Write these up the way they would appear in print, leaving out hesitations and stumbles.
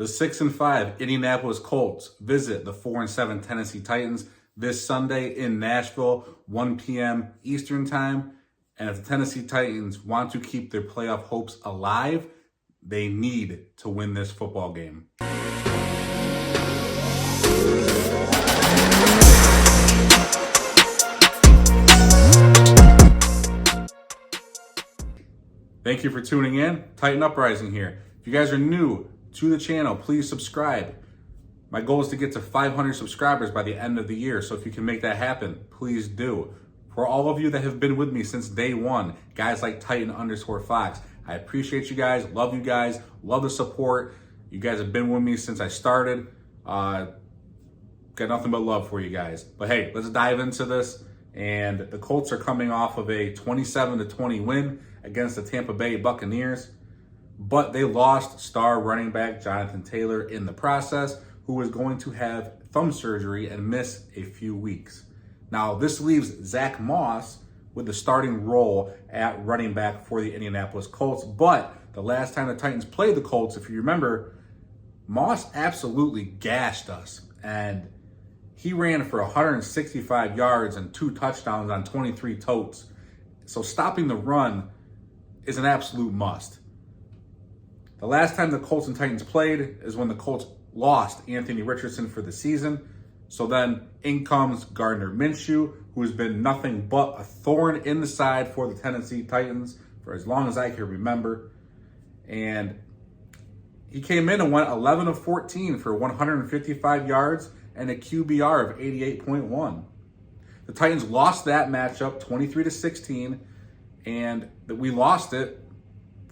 The 6-5 Indianapolis Colts visit the 4-7 Tennessee Titans this Sunday in Nashville, 1 p.m. Eastern Time. And if the Tennessee Titans want to keep their playoff hopes alive, they need to win this football game. Thank you for tuning in. Titan Uprising here. If you guys are new to the channel, please subscribe. My goal is to get to 500 subscribers by the end of the year, so if you can make that happen, please do. For all of you that have been with me since day one, guys like Titan_Fox, I appreciate you guys, love the support. You guys have been with me since I started. Got nothing but love for you guys. But hey, let's dive into this. And the Colts are coming off of a 27-20 win against the Tampa Bay Buccaneers. But they lost star running back Jonathan Taylor in the process, who is going to have thumb surgery and miss a few weeks. Now, this leaves Zach Moss with the starting role at running back for the Indianapolis Colts. But the last time the Titans played the Colts, if you remember, Moss absolutely gashed us. And he ran for 165 yards and 2 touchdowns on 23 totes. So stopping the run is an absolute must. The last time the Colts and Titans played is when the Colts lost Anthony Richardson for the season. So then in comes Gardner Minshew, who has been nothing but a thorn in the side for the Tennessee Titans for as long as I can remember. And he came in and went 11 of 14 for 155 yards and a QBR of 88.1. The Titans lost that matchup 23-16, and we lost it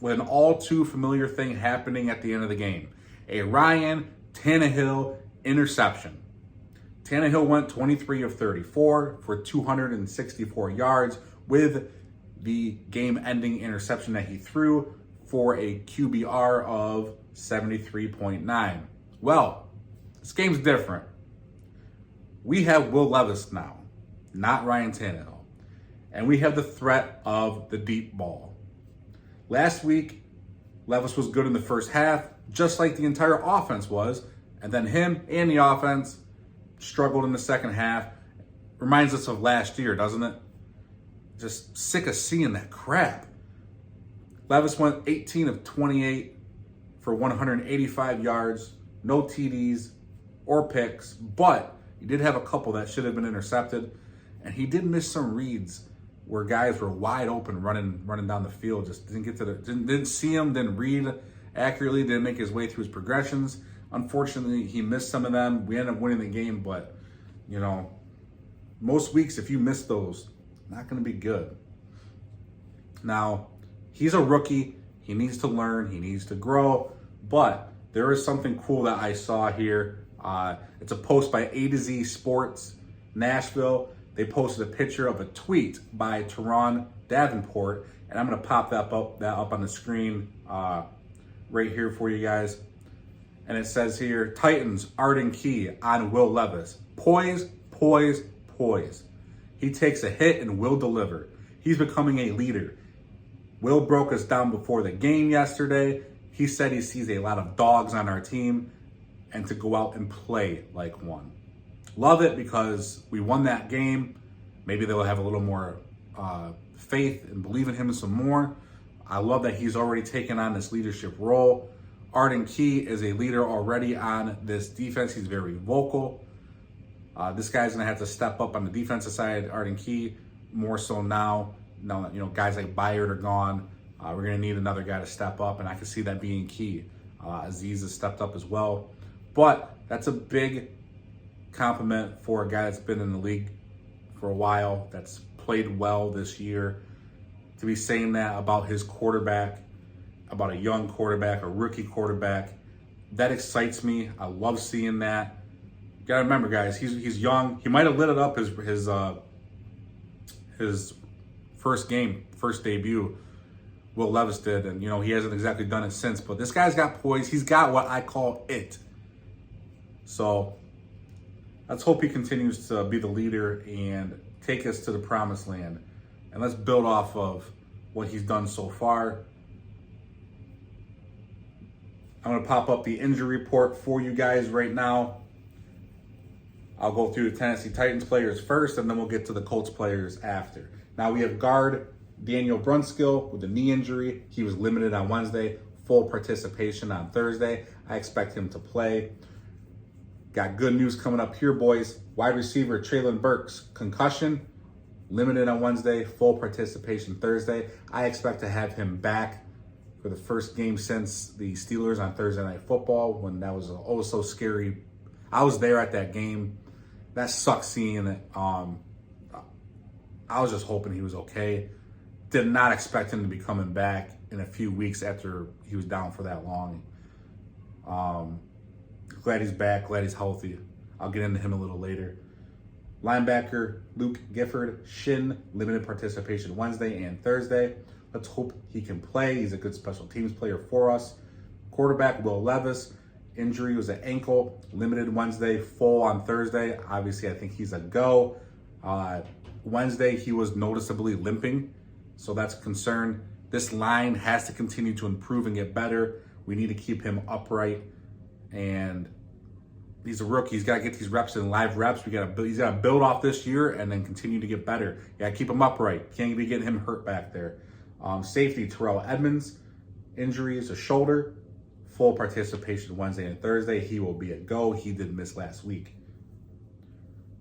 with an all too familiar thing happening at the end of the game. A Ryan Tannehill interception. Tannehill went 23 of 34 for 264 yards with the game-ending interception that he threw for a QBR of 73.9. Well, this game's different. We have Will Levis now, not Ryan Tannehill. And we have the threat of the deep ball. Last week, Levis was good in the first half, just like the entire offense was. And then him and the offense struggled in the second half. Reminds us of last year, doesn't it? Just sick of seeing that crap. Levis went 18 of 28 for 185 yards, no TDs or picks, but he did have a couple that should have been intercepted. And he did miss some reads where guys were wide open running down the field. Just didn't get to didn't see him, didn't read accurately, didn't make his way through his progressions. Unfortunately, he missed some of them. We ended up winning the game, but you know, most weeks if you miss those, not going to be good. Now, he's a rookie. He needs to learn. He needs to grow. But there is something cool that I saw here. It's a post by A to Z Sports Nashville. They posted a picture of a tweet by Teron Davenport, and I'm going to pop that up on the screen right here for you guys. And it says here, Titans, Arden Key on Will Levis. Poise, poise, poise. He takes a hit and will deliver. He's becoming a leader. Will broke us down before the game yesterday. He said he sees a lot of dogs on our team and to go out and play like one. Love it because we won that game. Maybe they'll have a little more faith and believe in him some more. I love that he's already taken on this leadership role. Arden Key is a leader already on this defense. He's very vocal. This guy's going to have to step up on the defensive side, Arden Key, more so now. Now that, you know, guys like Byard are gone, we're going to need another guy to step up, and I can see that being Key. Aziz has stepped up as well. But that's a big compliment for a guy that's been in the league for a while, that's played well this year, to be saying that about his quarterback, about a young quarterback, a rookie quarterback. That excites me. I love seeing that. You gotta remember, guys, he's young. He might have lit it up his first game, first debut. Will Levis did, and you know, he hasn't exactly done it since. But this guy's got poise. He's got what I call it. So let's hope he continues to be the leader and take us to the promised land. And let's build off of what he's done so far. I'm going to pop up the injury report for you guys right now. I'll go through the Tennessee Titans players first, and then we'll get to the Colts players after. Now we have guard Daniel Brunskill with a knee injury. He was limited on Wednesday, full participation on Thursday. I expect him to play. Got good news coming up here, boys. Wide receiver Treylon Burks, concussion, limited on Wednesday, full participation Thursday. I expect to have him back for the first game since the Steelers on Thursday Night Football, when that was oh so scary. I was there at that game. That sucks seeing it. I was just hoping he was okay. Did not expect him to be coming back in a few weeks after he was down for that long. Glad he's back, glad he's healthy. I'll get into him a little later. Linebacker Luke Gifford, shin, limited participation Wednesday and Thursday. Let's hope he can play. He's a good special teams player for us. Quarterback Will Levis, injury was an ankle, limited Wednesday, full on Thursday. Obviously, I think he's a go. Wednesday, he was noticeably limping, so that's a concern. This line has to continue to improve and get better. We need to keep him upright, and he's a rookie. He's got to get these reps in live reps. He's got to build off this year and then continue to get better. You got to keep him upright. Can't be getting him hurt back there. Safety Terrell Edmonds, injury is a shoulder, full participation Wednesday and Thursday. He will be a go. He did miss last week.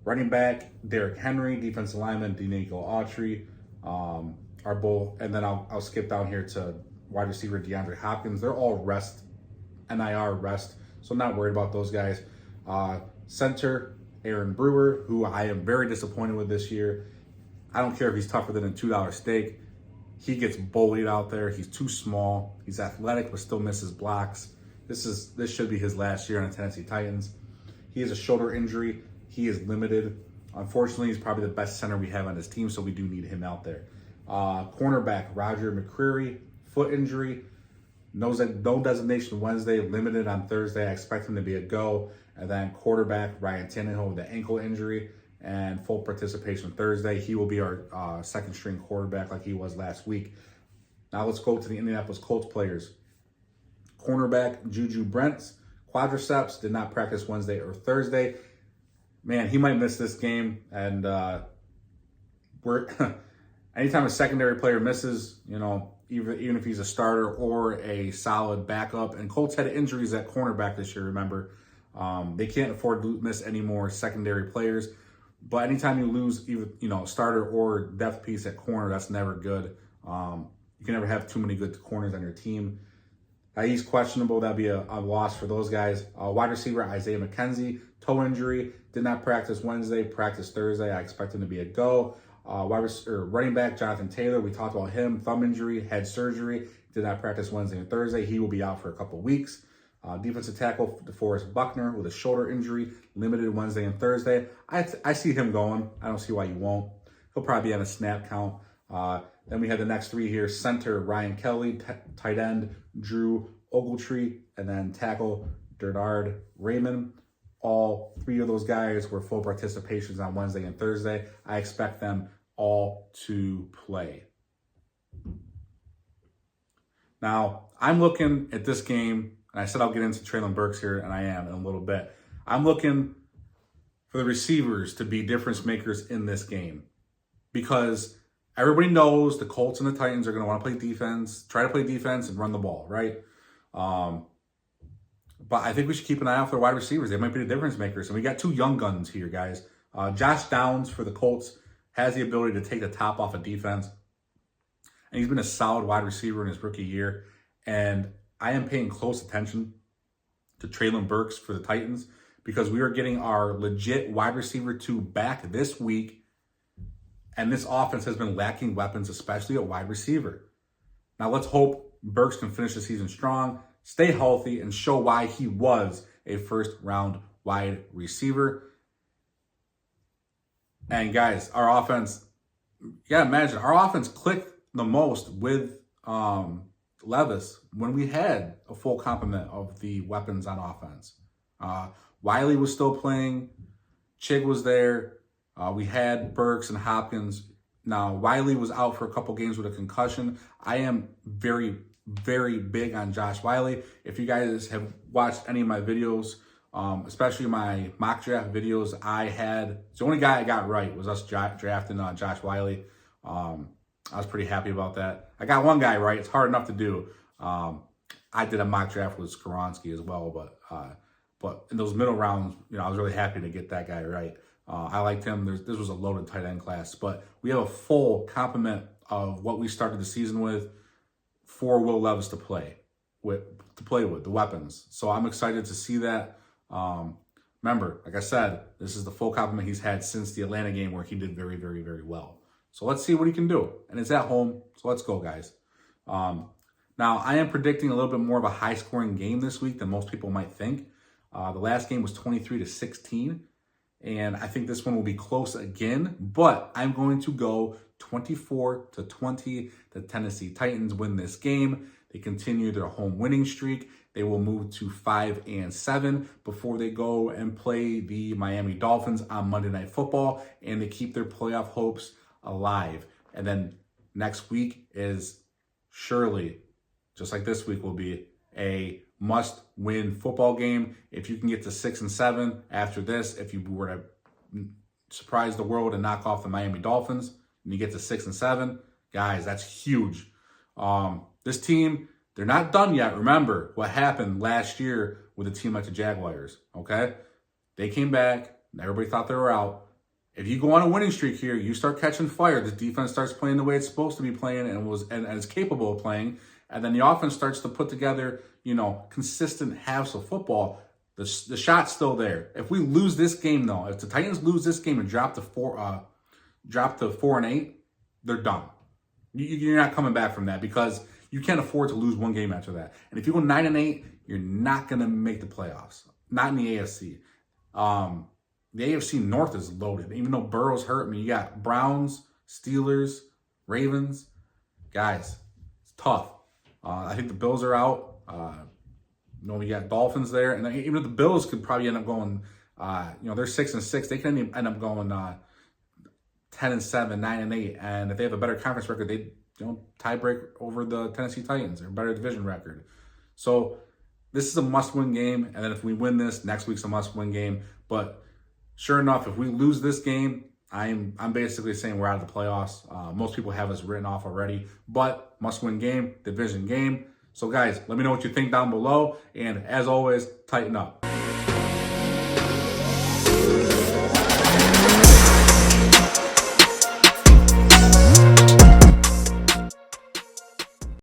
Running back Derrick Henry, defensive lineman Denico Autry are both, and then I'll skip down here to wide receiver DeAndre Hopkins. They're all NIR rest, so I'm not worried about those guys. Center Aaron Brewer, who I am very disappointed with this year. I don't care if he's tougher than a $2 steak. He gets bullied out there. He's too small. He's athletic, but still misses blocks. This should be his last year on the Tennessee Titans. He has a shoulder injury. He is limited. Unfortunately, he's probably the best center we have on this team, so we do need him out there. Cornerback Roger McCreary, foot injury. No designation Wednesday, limited on Thursday. I expect him to be a go. And then quarterback Ryan Tannehill with the ankle injury and full participation Thursday. He will be our second string quarterback like he was last week. Now let's go to the Indianapolis Colts players. Cornerback Juju Brents, quadriceps, did not practice Wednesday or Thursday. Man, he might miss this game. And anytime a secondary player misses, even if he's a starter or a solid backup, and Colts had injuries at cornerback this year, remember. They can't afford to miss any more secondary players. But anytime you lose either, starter or depth piece at corner, that's never good. You can never have too many good corners on your team. He's questionable. That'd be a loss for those guys. Wide receiver Isaiah McKenzie, toe injury, did not practice Wednesday, practice Thursday. I expect him to be a go. Running back Jonathan Taylor, we talked about him, thumb injury, head surgery, did not practice Wednesday and Thursday. He will be out for a couple weeks. Defensive tackle DeForest Buckner with a shoulder injury, limited Wednesday and Thursday. I see him going. I don't see why you won't. He'll probably be on a snap count. Then we have the next three here. Center Ryan Kelly, tight end Drew Ogletree, and then tackle Bernard Raymond. All three of those guys were full participations on Wednesday and Thursday. I expect them all to play. Now, I'm looking at this game, and I said I'll get into Treylon Burks here, and I am in a little bit. I'm looking for the receivers to be difference makers in this game, because everybody knows the Colts and the Titans are going to want to play defense, try to play defense and run the ball, right? But I think we should keep an eye out for wide receivers. They might be the difference makers. And we got two young guns here, guys. Josh Downs for the Colts has the ability to take the top off of defense. And he's been a solid wide receiver in his rookie year. And I am paying close attention to Treylon Burks for the Titans, because we are getting our legit wide receiver 2 back this week. And this offense has been lacking weapons, especially at wide receiver. Now let's hope Burks can finish the season strong, stay healthy, and show why he was a first-round wide receiver. And guys, our offense, imagine, our offense clicked the most with Levis when we had a full complement of the weapons on offense. Wiley was still playing. Chig was there. We had Burks and Hopkins. Now, Wiley was out for a couple games with a concussion. I am very, very big on Josh Whyle. If you guys have watched any of my videos, especially my mock draft videos, the only guy I got right was us drafting Josh Whyle. I was pretty happy about that. I got one guy right. It's hard enough to do. I did a mock draft with Skoronski as well, but in those middle rounds, I was really happy to get that guy right. I liked him. This was a loaded tight end class, but we have a full complement of what we started the season with for Will Levis to play with, the weapons. So I'm excited to see that. Remember, like I said, this is the full complement he's had since the Atlanta game where he did very, very, very well. So let's see what he can do. And it's at home, so let's go, guys. Now, I am predicting a little bit more of a high-scoring game this week than most people might think. The last game was 23-16, and I think this one will be close again, but I'm going to go 24-20. The Tennessee Titans win this game. They continue their home winning streak. They will move to 5-7 before they go and play the Miami Dolphins on Monday Night Football, and they keep their playoff hopes alive. And then next week is surely, just like this week will be, a must-win football game. If you can get to 6-7 after this, if you were to surprise the world and knock off the Miami Dolphins, and you get to 6-7, guys, that's huge. This team, they're not done yet. Remember what happened last year with a team like the Jaguars, okay? They came back. Everybody thought they were out. If you go on a winning streak here, you start catching fire. The defense starts playing the way it's supposed to be playing and is capable of playing. And then the offense starts to put together, consistent halves of football. The shot's still there. If we lose this game, though, if the Titans lose this game and drop to 4-8, they're done. You're not coming back from that because you can't afford to lose one game after that. And if you go 9-8, you're not going to make the playoffs. Not in the AFC. The AFC North is loaded. Even though Burrow's hurt, you got Browns, Steelers, Ravens. Guys, it's tough. I think the Bills are out. We got Dolphins there. And even if the Bills could probably end up going, they're 6-6. They can end up going 10-7, 9-8. And if they have a better conference record, they tie break over the Tennessee Titans, or better division record. So this is a must-win game. And then if we win this, next week's a must-win game. But sure enough, if we lose this game, I'm basically saying we're out of the playoffs. Most people have us written off already, but must-win game, division game. So guys, let me know what you think down below. And as always, tighten up.